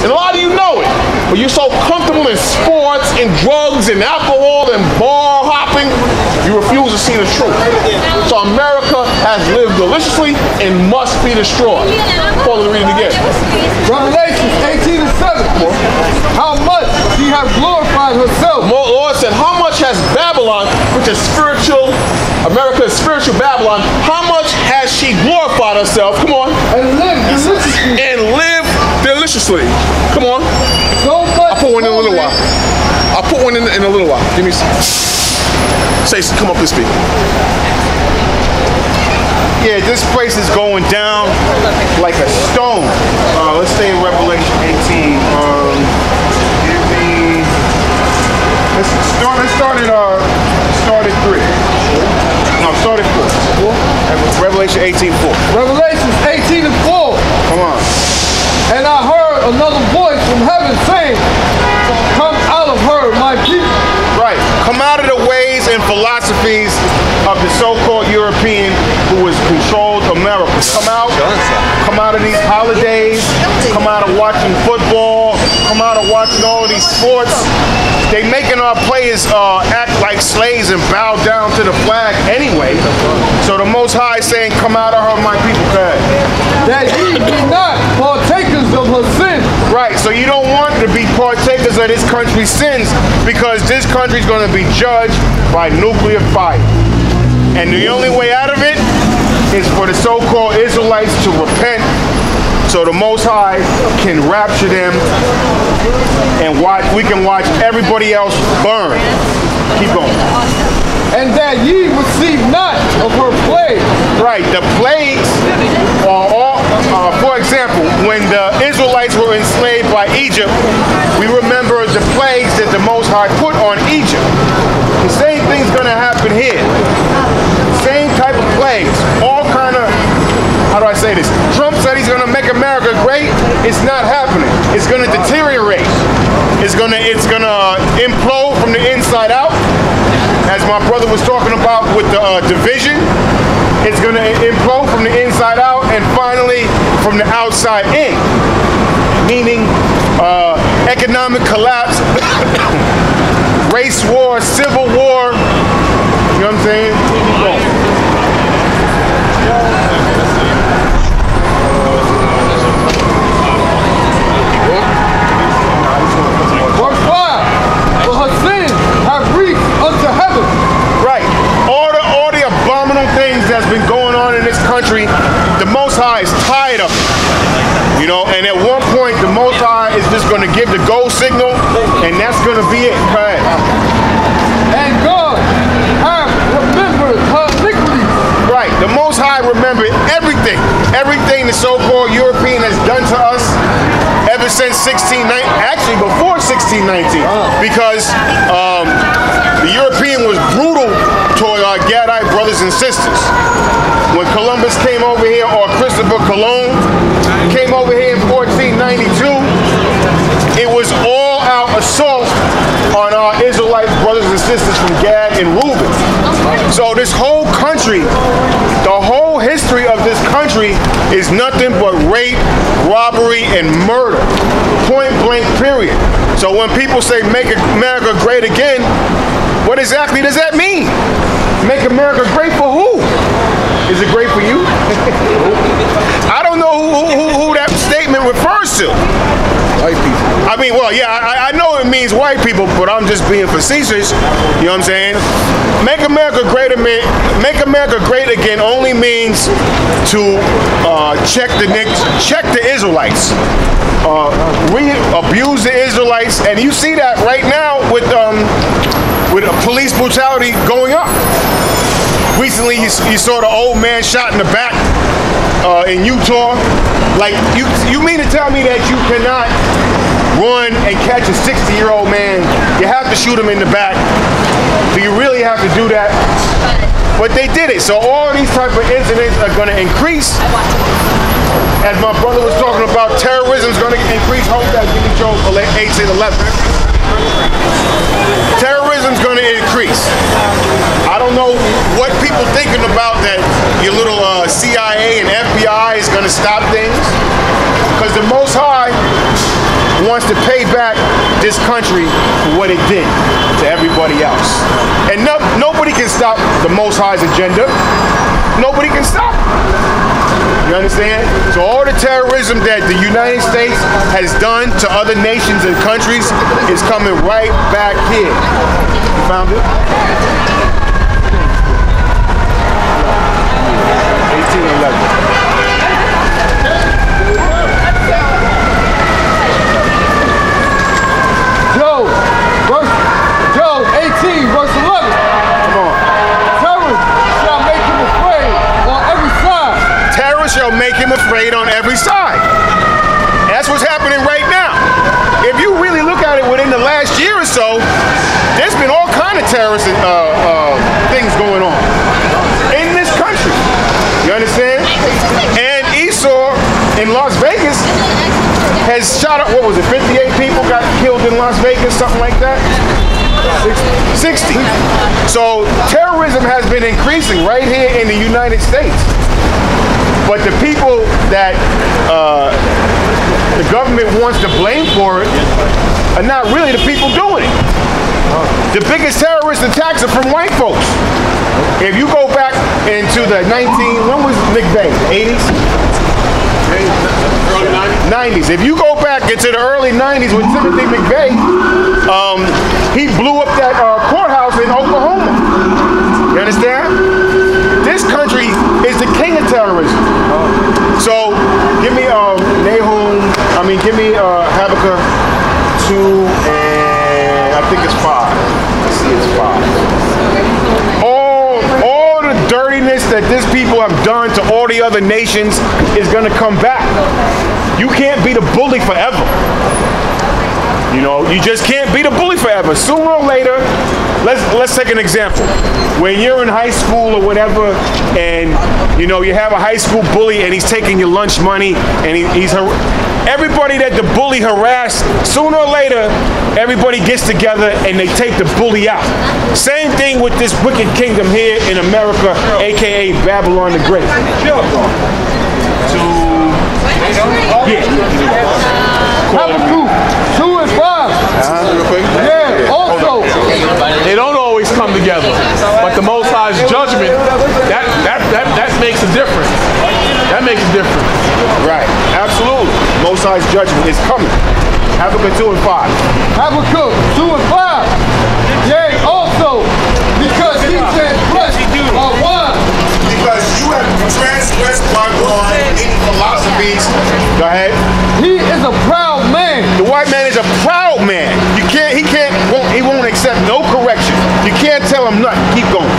And a lot of you know it. But you're so comfortable in sports and drugs and alcohol and bar hopping, you refuse to see the truth. So America has lived deliciously and must be destroyed. Paul, read it again. Revelation 18 and 7. How much she has glorified herself. The Lord said, how much has Babylon, which is spiritual, America is spiritual Babylon, how much has she glorified herself? Come on. And lived deliciously. And lived deliciously. Come on. So much. I'll put one in a little while. I'll put one in a little while. Give me some. Say, come up and speak. Yeah, this place is going down like a stone. Let's stay in Revelation 18. Let's start at 3. No, start at 4. Revelation 18:4. Revelation 18 and 4. Come on. And I heard another voice from heaven saying, come out of her, my people. Right. Come out of the ways and philosophies of the so-called European who has controlled America. Come out of these holidays. Come out of watching football. Come out of watching all of these sports. They making our players act like slaves and bow down to the flag anyway. So the Most High is saying, come out of her, my people. That ye be not partakers of her sin. Right, so you don't want to be partakers of this country's sins because this country's going to be judged by nuclear fire. And the only way out of it is for the so-called Israelites to repent so the Most High can rapture them and we can watch everybody else burn. Keep going. And that ye receive not of her plagues. Right, the plagues are all, for example, when the Israelites were enslaved by Egypt, we remember the plagues that the Most High put on Egypt. The same thing's going to happen here. Same type of plagues, all kind of, how do I say this? Trump said he's going to make America great. It's not happening. It's going to deteriorate. It's going to implode from the inside out. As my brother was talking about with the division, it's going to implode from the inside out and finally from the outside in. Meaning economic collapse, race war, civil war. You know what I'm saying? Verse 5. For her sins have reached unto heaven. Right. All the abominable things that's been going on in this country, the Most High is tired of it. You know, and at one point the Most High is just going to give the go signal, and that's going to be it. Right. And God hath remembered her iniquities. Right. The Most High remembered everything the so-called European has done to us ever since 1619, actually before 1619, because the European was brutal toward our Gadite brothers and sisters. When Columbus came over here, or Christopher Colon came over here in 1492, it was all-out assault on our Israelite brothers and sisters from Gad and Reuben. So this whole country, the whole history of this country is nothing but rape, robbery, and murder. Point blank, period. So when people say make America great again, what exactly does that mean? Make America great for who? Is it great for you? I don't know who that statement refers to. White people. I mean, well, yeah, I know it means white people, but I'm just being facetious. You know what I'm saying? Make America great again only means to check the Israelites, abuse the Israelites, and you see that right now with police brutality going up. Recently, you saw the old man shot in the back in Utah. Like, you mean to tell me that you cannot run and catch a 60-year-old man? You have to shoot him in the back. Do you really have to do that? But they did it. So all these type of incidents are going to increase. As my brother was talking about, terrorism is going to increase. Hope that Jimmy Joe 8 to 11. Terrorism is going to increase. I don't know what people thinking about that your little CIA and FBI is going to stop things. Because the Most High wants to pay back this country for what it did to everybody else. And nobody can stop the Most High's agenda. Nobody can stop it. You understand? So all the terrorism that the United States has done to other nations and countries is coming right back here. You found it? 1811. Job 18, verse 11. Come on. Terror shall make him afraid on every side. Terror shall make him afraid on every side. That's what's happening right now. If you really look at it within the last year or so, there's been all kind of terrorist things going on in this country. You understand? And Esau in Las Vegas has shot up, what was it, 58 people got killed in Las Vegas, something like that? 60. So terrorism has been increasing right here in the United States. But the people that the government wants to blame for it are not really the people doing it. The biggest terrorist attacks are from white folks. If you go back into the when was McVeigh? 80s? Early 90s. If you go back into the early 90s with Timothy McVeigh, he blew up that courthouse in Oklahoma. You understand? This country is the king of terrorism. So give me give me Habakkuk 2 and I think it's 5. Let's see, it's 5. All the dirtiness that these people have done to all the other nations is going to come back. You can't be the bully forever. You know, you just can't be the bully forever. Sooner or later, let's take an example. When you're in high school or whatever, and you know you have a high school bully and he's taking your lunch money, and everybody that the bully harassed, sooner or later, everybody gets together and they take the bully out. Same thing with this wicked kingdom here in America, aka Babylon the Great. Habakkuk 2 and 5. Yeah, also. They don't always come together, but the Most High's judgment, that makes a difference. That makes a difference. Right, absolutely. Most High's judgment is coming. Habakkuk 2 and 5. Habakkuk 2 and 5. Yea, also, because he transgressed our wine. Because you have transgressed my wine in philosophies. Go ahead. He is a proud man. The white man is a proud man. He won't accept no correction. You can't tell him nothing. Keep going.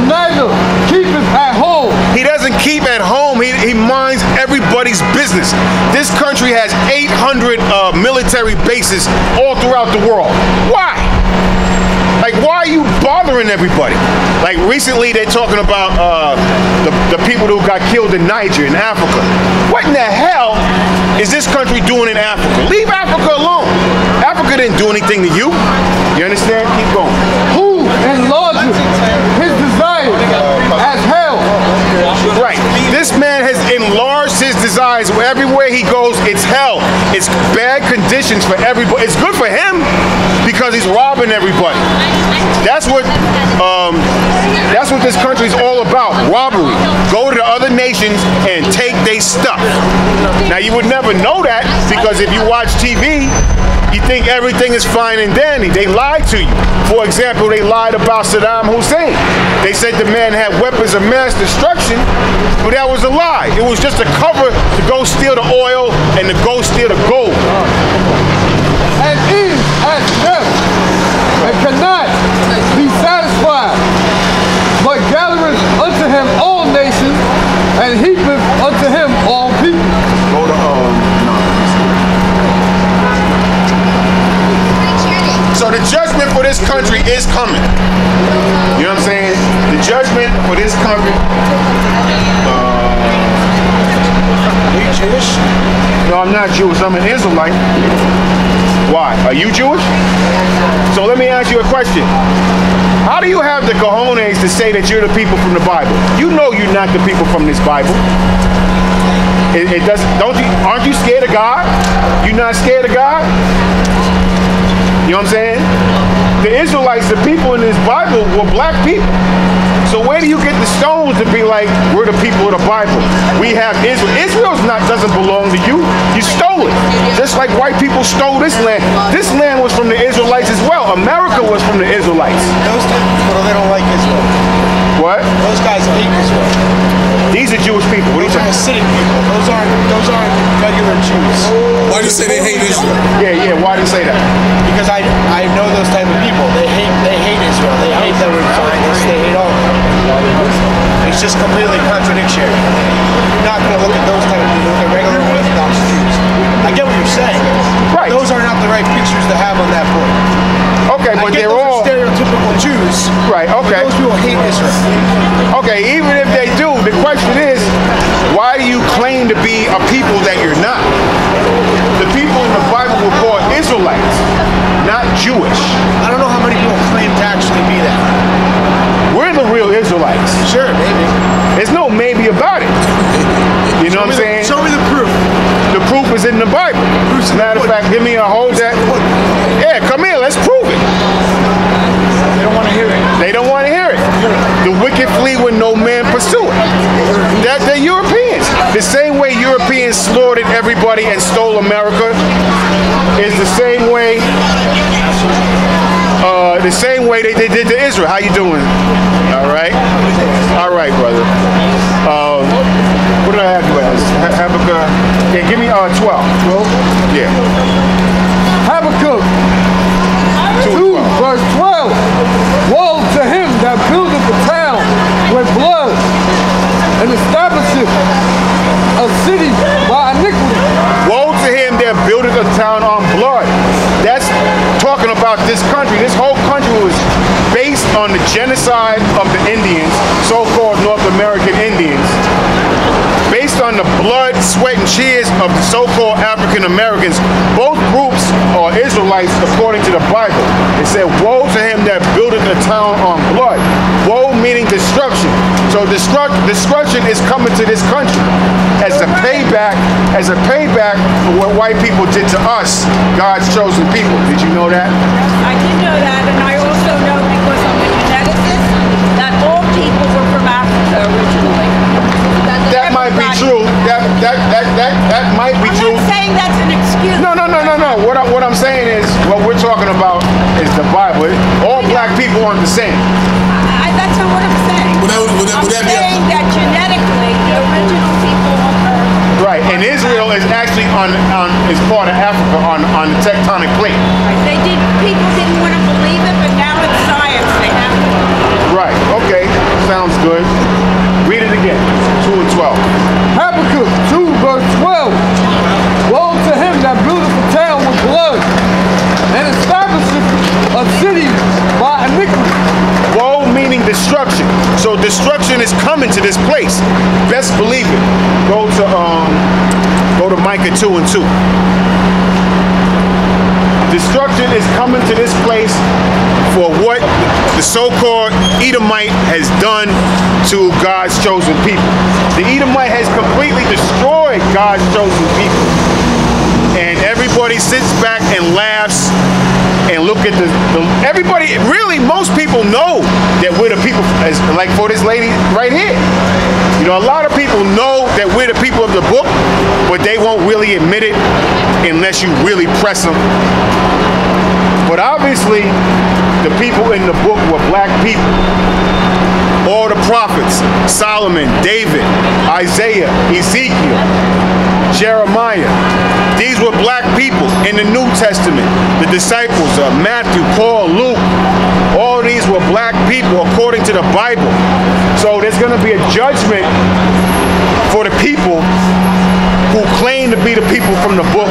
Neither keepeth at home. He doesn't keep at home. He minds everybody's business. This country has 800 military bases all throughout the world. Why? Like, why are you bothering everybody? Like, recently they're talking about the people who got killed in Niger, in Africa. What in the hell is this country doing in Africa? Leave Africa alone. Africa didn't do anything to you. You understand? Keep going. Who enlarges his desires as hell? Right. This man has enlarged his desires. Everywhere he goes, it's hell. It's bad conditions for everybody. It's good for him because he's robbing everybody. That's what this country is all about. Robbery. Go to the other nations and take their stuff. Now you would never know that because if you watch TV, you think everything is fine and dandy. They lied to you. For example, they lied about Saddam Hussein. They said the man had weapons of mass destruction, but that was a lie. It was just a cover to go steal the oil and to go steal the gold. And is as death, and cannot be satisfied, but gathereth unto him all nations, and heapeth unto him all people. Go to So the judgment for this country is coming. You know what I'm saying? The judgment for this country. Are you Jewish? No, I'm not Jewish. I'm an Israelite. Why? Are you Jewish? So let me ask you a question. How do you have the cojones to say that you're the people from the Bible? You know you're not the people from this Bible. It doesn't. Aren't you scared of God? You not scared of God? You know what I'm saying? The Israelites, the people in this Bible, were black people. So where do you get the stones to be like, we're the people of the Bible? We have Israel. Doesn't belong to you. You stole it. Just like white people stole this land. This land was from the Israelites as well. America was from the Israelites. Those type of people, they don't like Israel. What? Those guys hate Israel. These are Jewish people. What are you Those are saying? Hasidic people. Those aren't regular Jews. Why do you say they hate Israel? Yeah. Why do you say that? Because I know those type of people. They hate Israel. They hate that we're Zionists. They hate all of them. It's just completely contradictory. You're not going to look at those type of people. Look at regular Orthodox Jews. I get what you're saying. Right. Those are not the right pictures to have on that book. Okay, but they're all stereotypical Jews. Right. Okay. Those people hate Israel. Okay, even if they do, the question is, why do you claim to be a people that you're not? The people in the Bible were called Israelites, not Jewish. I don't know how many people claim to actually be that. We're the real Israelites. Sure, maybe. There's no maybe about it. You know what I'm saying? Show me the proof. The proof is in the Bible. Matter of fact, give me a hold that. Yeah, come here, let's prove it. They don't want to hear it. They don't want to hear it. The wicked flee when no man pursue it. They're Europeans. The same way Europeans slaughtered everybody and stole America is the same way they did to Israel. How you doing? All right, brother. What did I have you as? Habakkuk. Yeah, give me 12. 12? Yeah. Habakkuk 2, verse 12. Woe to him that buildeth a town with blood and establisheth a city by iniquity. Woe to him that buildeth a town on blood. That's talking about this country. This whole country was based on the genocide of the Indians, so-called North American Indians, based on the blood, sweat, and tears of the so-called African Americans. Both groups are Israelites according to the Bible. It said, woe to him that buildeth a town on blood. Woe meaning destruction. So destruction is coming to this country as a payback for what white people did to us, God's chosen people. Did you know that? I did know that, and I also know because I'm a geneticist that all people were from Africa originally. That might be true. That might be true. I'm not saying that's an excuse. No. What I'm saying is, what we're talking about is the Bible. All black people aren't the same. That's not what I'm saying. I'm saying that genetically, the original people on Earth. Right, and Israel is actually is part of Africa on the tectonic plate. People didn't want to believe it, but now it's science. They have to. Right. Okay. Sounds good. Read it again. 2 and 12. Habakkuk 2, verse 12. Woe to him that buildeth a town with blood and establisheth a city by iniquity. Woe meaning destruction. So destruction is coming to this place. Best believe it. Go to Micah 2 and 2. Destruction is coming to this place for what the so-called Edomite has done to God's chosen people. The Edomite has completely destroyed God's chosen people. And everybody sits back and laughs and look at everybody, really most people know that we're the people, like for this lady right here. You know, a lot of people know that we're the people of the book, but they won't really admit it unless you really press them. But obviously, the people in the book were black people. All the prophets, Solomon, David, Isaiah, Ezekiel, Jeremiah. These were black people in the New Testament. The disciples of Matthew, Paul, Luke. All these were black people according to the Bible. So there's going to be a judgment for the people who claim to be the people from the book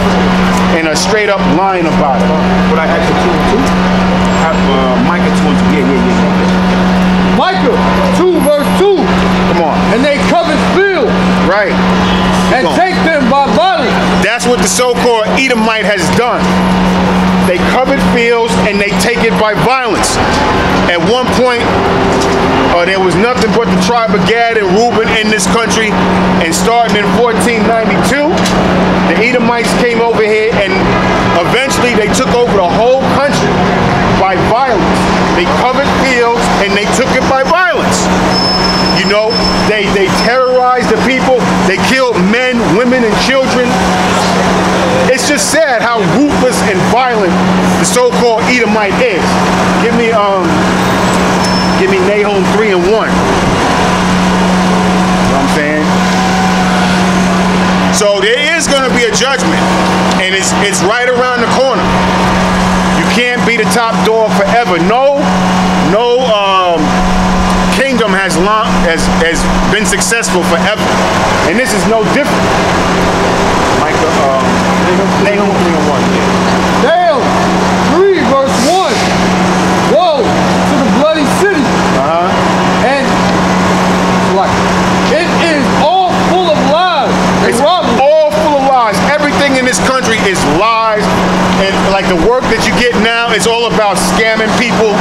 and are straight up lying about it. What I had to 2 and 2? Micah 2 and 2. Yeah. Micah 2, verse 2. Come on. And they covet fields. Right. And take them by violence. That's what the so-called Edomite has done. They covet fields and they take it by violence. At one point, there was nothing but the tribe of Gad and Reuben in this country. And starting in 1492, the Edomites came over here, and eventually they took over the whole country by violence. They covered fields and they took it by violence. You know, they terrorized the people. They killed men, women, and children. It's just sad how ruthless and violent the so-called Edomite is. Give me Nahum 3 and 1. You know what I'm saying? So there is going to be a judgment, and it's right around the corner. You can't be the top dog forever. No kingdom has been successful forever, and this is no different. Like Nahum 3 and 1. Nahum 3 verse 1. Woe to the bloody city. And like it is all full of lies. It's all full of lies. Everything in this country is lies, and like the work that you get now is all about scamming people.